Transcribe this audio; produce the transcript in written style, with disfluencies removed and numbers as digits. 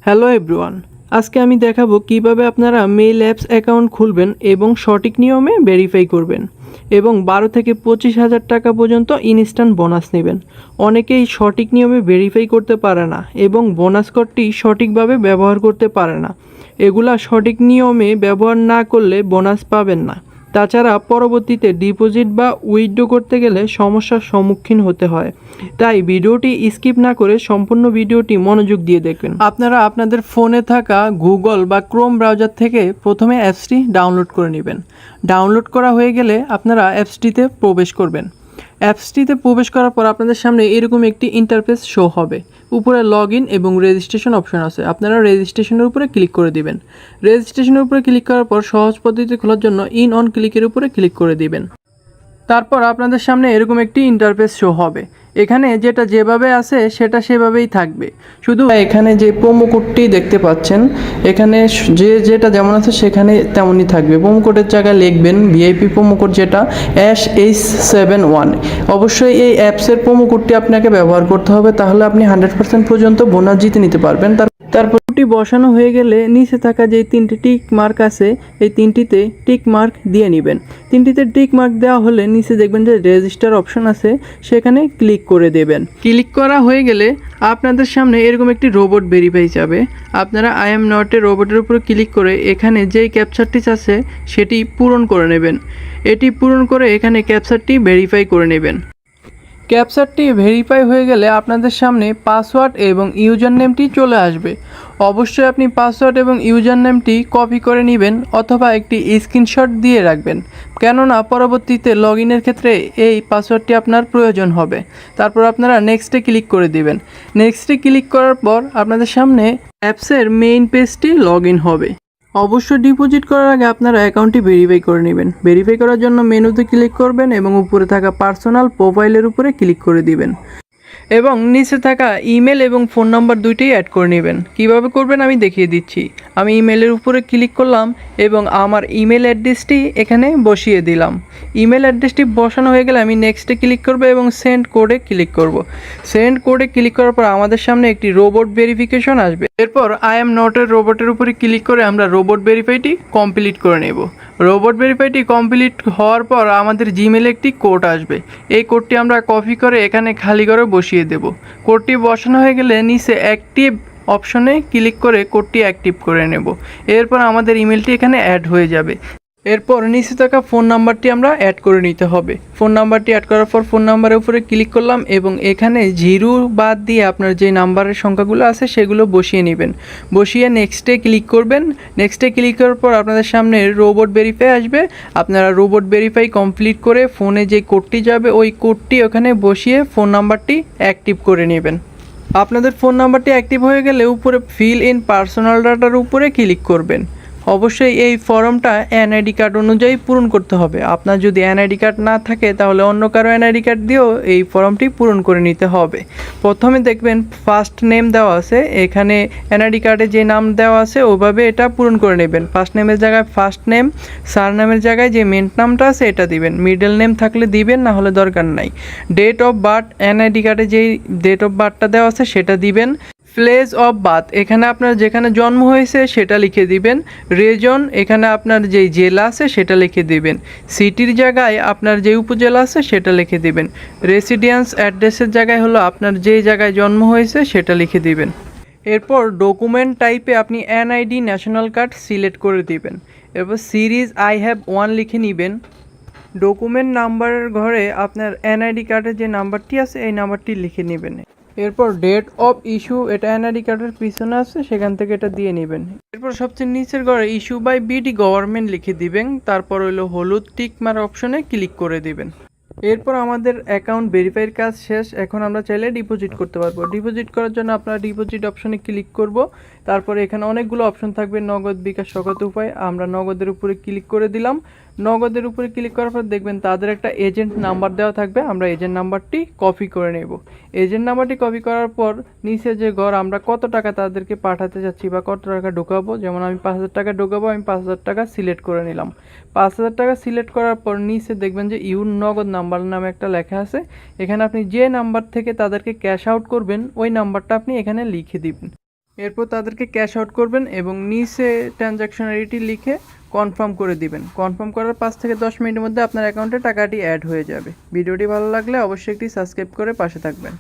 Hello everyone, আজকে আমি দেখাবো কিভাবে আপনারা মেইল অ্যাপস অ্যাকাউন্ট খুলবেন এবং সঠিক নিয়মে ভেরিফাই করবেন এবং 12 থেকে 25,000 টাকা পর্যন্ত ইনস্ট্যান্ট বোনাস নেবেন। অনেকেই সঠিক নিয়মে ভেরিফাই করতে পারে না এবং বোনাস কোডটি সঠিকভাবে ব্যবহার করতে পারে না। এগুলা সঠিক নিয়মে ব্যবহার না করলে বোনাস পাবেন না। তাছাড়া পরবর্তীতে ডিপোজিট বা উইথড্র করতে গেলে সমস্যার সম্মুখীন হতে হয়। তাই ভিডিওটি স্কিপ না করে সম্পূর্ণ ভিডিওটি মনোযোগ দিয়ে দেখবেন। আপনারা আপনাদের ফোনে থাকা গুগল বা ক্রোম ব্রাউজার থেকে প্রথমে অ্যাপসটি ডাউনলোড করে নেবেন। ডাউনলোড করা হয়ে গেলে আপনারা অ্যাপসটিতে প্রবেশ করবেন। অ্যাপসটিতে প্রবেশ করার পর আপনাদের সামনে এরকম একটি ইন্টারফেস শো হবে। উপরে লগ ইন এবং রেজিস্ট্রেশন অপশন আছে, আপনারা রেজিস্ট্রেশনের উপরে ক্লিক করে দিবেন। রেজিস্ট্রেশনের উপরে ক্লিক করার পর সহজ পদ্ধতিতে খোলার জন্য ইন অন ক্লিকের উপরে ক্লিক করে দিবেন। তারপর আপনাদের সামনে এরকম একটি ইন্টারফেস শো হবে। এখানে যেটা যেভাবে আছে সেটা সেভাবেই থাকবে, শুধু এখানে যে প্রোমো কোডটি দেখতে পাচ্ছেন এখানে যেটা যেমন আছে সেখানে তেমনই থাকবে। প্রোমো কোডের জায়গায় লিখবেন ভিআইপি প্রোমো কোড, যেটা ASH71। অবশ্যই এই অ্যাপসের প্রোমো কোডটি আপনাকে ব্যবহার করতে হবে, তাহলে আপনি 100% পর্যন্ত বোনাস জিতে নিতে পারবেন। তারপর বসানো হয়ে গেলে নিচে থাকা যে তিনটি টিক মার্ক আছে এই তিনটিতে টিক মার্ক দিয়ে নেবেন। তিনটিতে টিক মার্ক দেওয়া হলে নিচে দেখবেন যে রেজিস্টার অপশন আছে, সেখানে ক্লিক করে দেবেন। ক্লিক করা হয়ে গেলে আপনাদের সামনে এরকম একটি রোবট ভেরিফাই যাবে। আপনারা আই এম নট এ রোবটের উপর ক্লিক করে এখানে যেই ক্যাপচারটি আছে সেটি পূরণ করে নেবেন। এটি পূরণ করে এখানে ক্যাপচারটি ভেরিফাই করে নেবেন। ক্যাপচারটি ভেরিফাই হয়ে গেলে আপনাদের সামনে পাসওয়ার্ড এবং ইউজার নেমটি চলে আসবে। অবশ্যই আপনি পাসওয়ার্ড এবং ইউজার নেমটি কপি করে নেবেন অথবা একটি স্ক্রিনশট দিয়ে রাখবেন, কেননা পরবর্তীতে লগ ইনের ক্ষেত্রে এই পাসওয়ার্ডটি আপনার প্রয়োজন হবে। তারপর আপনারা নেক্সটে ক্লিক করে দিবেন। নেক্সটে ক্লিক করার পর আপনাদের সামনে অ্যাপসের মেইন পেজটি লগ ইন হবে। অবশ্যই ডিপোজিট করার আগে আপনারা অ্যাকাউন্টটি ভেরিফাই করে নেবেন। ভেরিফাই করার জন্য মেনুতে ক্লিক করবেন এবং উপরে থাকা পার্সোনাল প্রোফাইলের উপরে ক্লিক করে দিবেন এবং নিচে থাকা ইমেল এবং ফোন নাম্বার দুইটাই অ্যাড করে নেবেন। কিভাবে করবেন আমি দেখিয়ে দিচ্ছি। আমি ইমেলের উপরে ক্লিক করলাম এবং আমার ইমেল অ্যাড্রেসটি এখানে বসিয়ে দিলাম। ইমেল অ্যাড্রেসটি বসানো হয়ে গেলে আমি নেক্সটে ক্লিক করব এবং সেন্ড কোডে ক্লিক করব। সেন্ড কোডে ক্লিক করার পর আমাদের সামনে একটি রোবট ভেরিফিকেশন আসবে। এরপর আই এম নট এর রোবটের উপরে ক্লিক করে আমরা রোবট ভেরিফাইটি কমপ্লিট করে নেব। রোবট ভেরিফাইটি কমপ্লিট হওয়ার পর আমাদের জিমেলে একটি কোড আসবে। এই কোডটি আমরা কপি করে এখানে খালি করে বসিয়ে দেব। কোডটি বসানো হয়ে গেলে নিচে অ্যাক্টিভ অপশনে ক্লিক করে কোডটি অ্যাক্টিভ করে নেব। এরপর আমাদের ইমেলটি এখানে অ্যাড হয়ে যাবে। এরপর নিচে থাকা ফোন নাম্বারটি আমরা অ্যাড করে নিতে হবে। ফোন নাম্বারটি অ্যাড করার পর ফোন নাম্বারের উপরে ক্লিক করলাম এবং এখানে জিরো বাদ দিয়ে আপনার যে নাম্বারের সংখ্যাগুলো আছে সেগুলো বসিয়ে নেবেন। বসিয়ে নেক্সটে ক্লিক করবেন। নেক্সটে ক্লিক করার পর আপনাদের সামনে রোবট ভেরিফাই আসবে। আপনারা রোবট ভেরিফাই কমপ্লিট করে ফোনে যে কোডটি যাবে ওই কোডটি ওখানে বসিয়ে ফোন নাম্বারটি অ্যাক্টিভ করে নেবেন। আপনাদের ফোন নাম্বারটি অ্যাক্টিভ হয়ে গেলে উপরে ফিল ইন পার্সোনাল ডাটার উপরে ক্লিক করবেন। অবশ্যই এই ফর্মটা এনআইডি কার্ড অনুযায়ী পূরণ করতে হবে। আপনার যদি এনআইডি কার্ড না থাকে তাহলে অন্য কারো এনআইডি কার্ড দিয়েও এই ফর্মটি পূরণ করে নিতে হবে। প্রথমে দেখবেন ফার্স্ট নেম দেওয়া আছে, এখানে এনআইডি কার্ডে যে নাম দেওয়া আছে ওভাবে এটা পূরণ করে নেবেন। ফার্স্ট নেমের জায়গায় ফার্স্ট নেম, সারনেমের জায়গায় যে মেন নামটা আছে এটা দিবেন। মিডল নেম থাকলে দিবেন, না হলে দরকার নাই। ডেট অফ বার্থ, এনআইডি কার্ডে যেই ডেট অফ বার্থটা দেওয়া আছে সেটা দিবেন। প্লেস অফ বার্থ, এখানে আপনার যেখানে জন্ম হয়েছে সেটা লিখে দিবেন। রিজন, এখানে আপনার যেই জেলা আছে সেটা লিখে দিবেন। সিটির জায়গায় আপনার যে উপজেলা আছে সেটা লিখে দিবেন। রেসিডেন্স অ্যাড্রেসের জায়গায় হলো আপনার যেই জায়গায় জন্ম হয়েছে সেটা লিখে দিবেন। এরপর ডকুমেন্ট টাইপে আপনি এনআইডি ন্যাশনাল কার্ড সিলেক্ট করে দিবেন। এরপর সিরিজ আই হ্যাভ ওয়ান লিখে নেবেন। ডকুমেন্ট নাম্বারের ঘরে আপনার এনআইডি কার্ডের যে নাম্বারটি আছে এই নাম্বারটি লিখে নেবেন। এরপর ডেট অফ ইস্যু, এটা এনআইডি কার্ডের পিছনে আছে, সেখান থেকে এটা দিয়ে নেবেন। এরপর সবচেয়ে নিচের ঘরে ইস্যু বাই বিডি গভর্নমেন্ট লিখে দিবেন। তারপর হলো হলুদ টিক মার অপশনে ক্লিক করে দিবেন। এরপর আমাদের অ্যাকাউন্ট ভেরিফাইয়ের কাজ শেষ। এখন আমরা চাইলে ডিপোজিট করতে পারবো। ডিপোজিট করার জন্য আপনারা ডিপোজিট অপশনে ক্লিক করব। তারপরে এখানে অনেকগুলো অপশন থাকবে, নগদ, বিকাশ, নগদ উপায়। আমরা নগদের উপরে ক্লিক করে দিলাম। নগদের উপরে ক্লিক করার পর দেখবেন তাদের একটা এজেন্ট নাম্বার দেওয়া থাকবে, আমরা এজেন্ট নাম্বারটি কপি করে নেব। এজেন্ট নাম্বারটি কপি করার পর নিচে যে ঘর আমরা কত টাকা তাদেরকে পাঠাতে যাচ্ছি বা কত টাকা ঢোকাবো, যেমন আমি 5,000 টাকা ঢোকাবো, আমি 5,000 টাকা সিলেক্ট করে নিলাম। 5,000 টাকা সিলেক্ট করার পর নিচে দেখবেন যে ইউর নগদ নাম্বার নামে একটা লেখা আছে। এখানে আপনি যে নাম্বার থেকে তাদেরকে ক্যাশ আউট করবেন ওই নাম্বারটা আপনি এখানে লিখে দিবেন। এরপর তাদেরকে ক্যাশ আউট করবেন এবং নিচে ট্রানজ্যাকশন আইডি লিখে কনফার্ম করে দিবেন। কনফার্ম করার 5 থেকে 10 মিনিটের মধ্যে আপনার অ্যাকাউন্টে টাকাটি অ্যাড হয়ে যাবে। ভিডিওটি ভালো লাগলে অবশ্যই একটি সাবস্ক্রাইব করে পাশে থাকবেন।